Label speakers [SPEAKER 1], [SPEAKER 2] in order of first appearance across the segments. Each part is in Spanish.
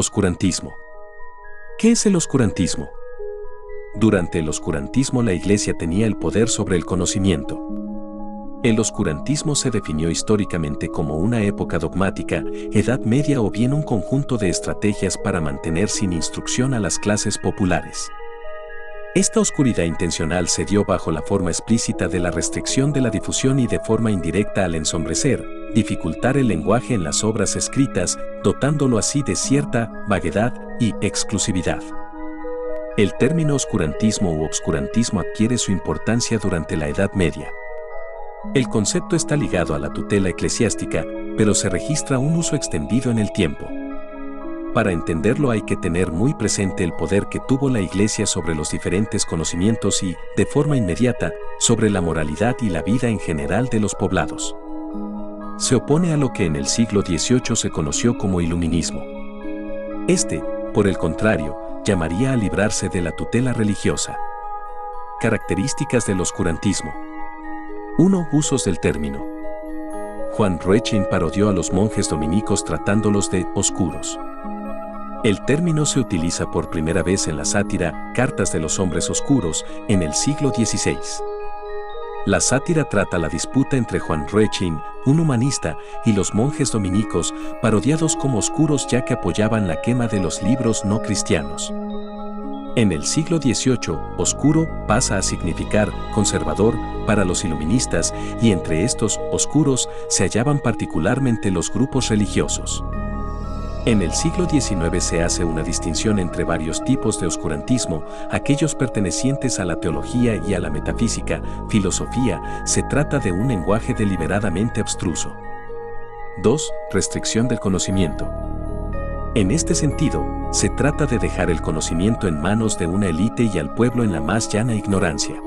[SPEAKER 1] Oscurantismo. ¿Qué es el oscurantismo? Durante el oscurantismo la Iglesia tenía el poder sobre el conocimiento. El oscurantismo se definió históricamente como una época dogmática, Edad Media o bien un conjunto de estrategias para mantener sin instrucción a las clases populares. Esta oscuridad intencional se dio bajo la forma explícita de la restricción de la difusión y de forma indirecta al ensombrecer, dificultar el lenguaje en las obras escritas, dotándolo así de cierta vaguedad y exclusividad. El término oscurantismo u obscurantismo adquiere su importancia durante la Edad Media. El concepto está ligado a la tutela eclesiástica, pero se registra un uso extendido en el tiempo. Para entenderlo hay que tener muy presente el poder que tuvo la Iglesia sobre los diferentes conocimientos y, de forma inmediata, sobre la moralidad y la vida en general de los poblados. Se opone a lo que en el siglo XVIII se conoció como iluminismo. Este, por el contrario, llamaría a librarse de la tutela religiosa. Características del oscurantismo. 1. Usos del término. Juan Roechin parodió a los monjes dominicos tratándolos de oscuros. El término se utiliza por primera vez en la sátira Cartas de los Hombres Oscuros en el siglo XVI. La sátira trata la disputa entre Juan Roechin, un humanista, y los monjes dominicos, parodiados como oscuros ya que apoyaban la quema de los libros no cristianos. En el siglo XVIII, oscuro pasa a significar conservador para los iluministas y entre estos oscuros se hallaban particularmente los grupos religiosos. En el siglo XIX se hace una distinción entre varios tipos de oscurantismo, aquellos pertenecientes a la teología y a la metafísica, filosofía, se trata de un lenguaje deliberadamente abstruso. 2. Restricción del conocimiento. En este sentido, se trata de dejar el conocimiento en manos de una élite y al pueblo en la más llana ignorancia.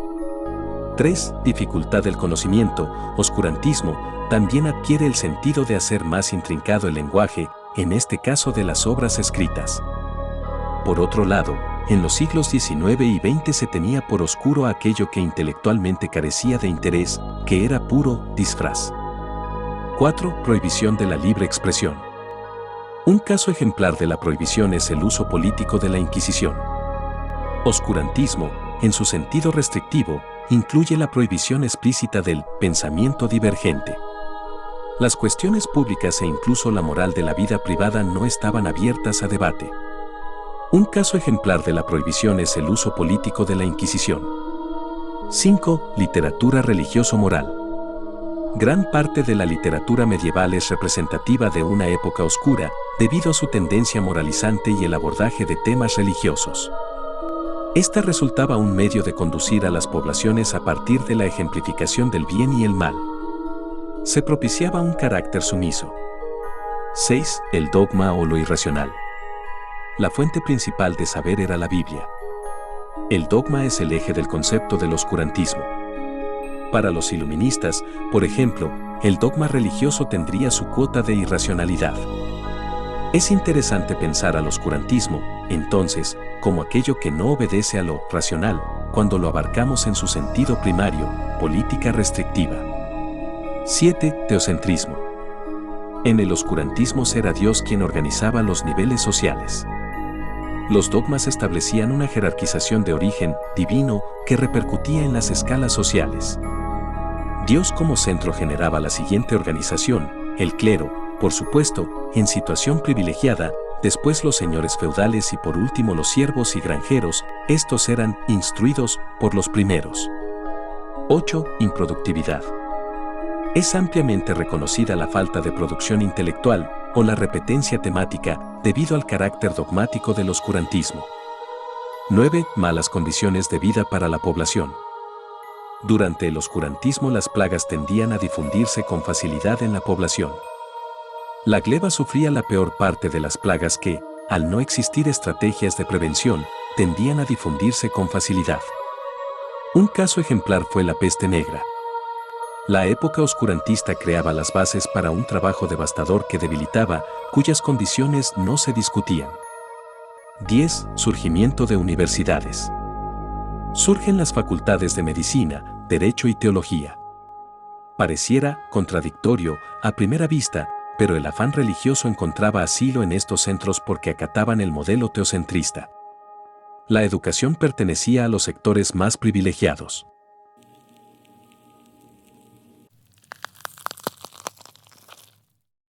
[SPEAKER 1] 3. Dificultad del conocimiento. Oscurantismo también adquiere el sentido de hacer más intrincado el lenguaje, en este caso de las obras escritas. Por otro lado, en los siglos XIX y XX se tenía por oscuro aquello que intelectualmente carecía de interés, que era puro disfraz. 4. Prohibición de la libre expresión. Un caso ejemplar de la prohibición es el uso político de la Inquisición. Oscurantismo, en su sentido restrictivo, incluye la prohibición explícita del pensamiento divergente. Las cuestiones públicas e incluso la moral de la vida privada no estaban abiertas a debate. Un caso ejemplar de la prohibición es el uso político de la Inquisición. 5. Literatura religioso-moral. Gran parte de la literatura medieval es representativa de una época oscura, debido a su tendencia moralizante y el abordaje de temas religiosos. Esta resultaba un medio de conducir a las poblaciones a partir de la ejemplificación del bien y el mal. Se propiciaba un carácter sumiso. 6. El dogma o lo irracional. La fuente principal de saber era la Biblia. El dogma es el eje del concepto del oscurantismo. Para los iluministas, por ejemplo, el dogma religioso tendría su cuota de irracionalidad. Es interesante pensar al oscurantismo, entonces, como aquello que no obedece a lo racional, cuando lo abarcamos en su sentido primario, política restrictiva. 7. Teocentrismo. En el oscurantismo era Dios quien organizaba los niveles sociales. Los dogmas establecían una jerarquización de origen divino que repercutía en las escalas sociales. Dios como centro generaba la siguiente organización: el clero, por supuesto, en situación privilegiada, después los señores feudales y por último los siervos y granjeros, estos eran instruidos por los primeros. 8. Improductividad. Es ampliamente reconocida la falta de producción intelectual o la repetencia temática debido al carácter dogmático del oscurantismo. 9. Malas condiciones de vida para la población. Durante el oscurantismo las plagas tendían a difundirse con facilidad en la población. La gleba sufría la peor parte de las plagas que, al no existir estrategias de prevención, tendían a difundirse con facilidad. Un caso ejemplar fue la peste negra. La época oscurantista creaba las bases para un trabajo devastador que debilitaba, cuyas condiciones no se discutían. 10. Surgimiento de universidades. Surgen las facultades de medicina, derecho y teología. Pareciera contradictorio, a primera vista, pero el afán religioso encontraba asilo en estos centros porque acataban el modelo teocentrista. La educación pertenecía a los sectores más privilegiados.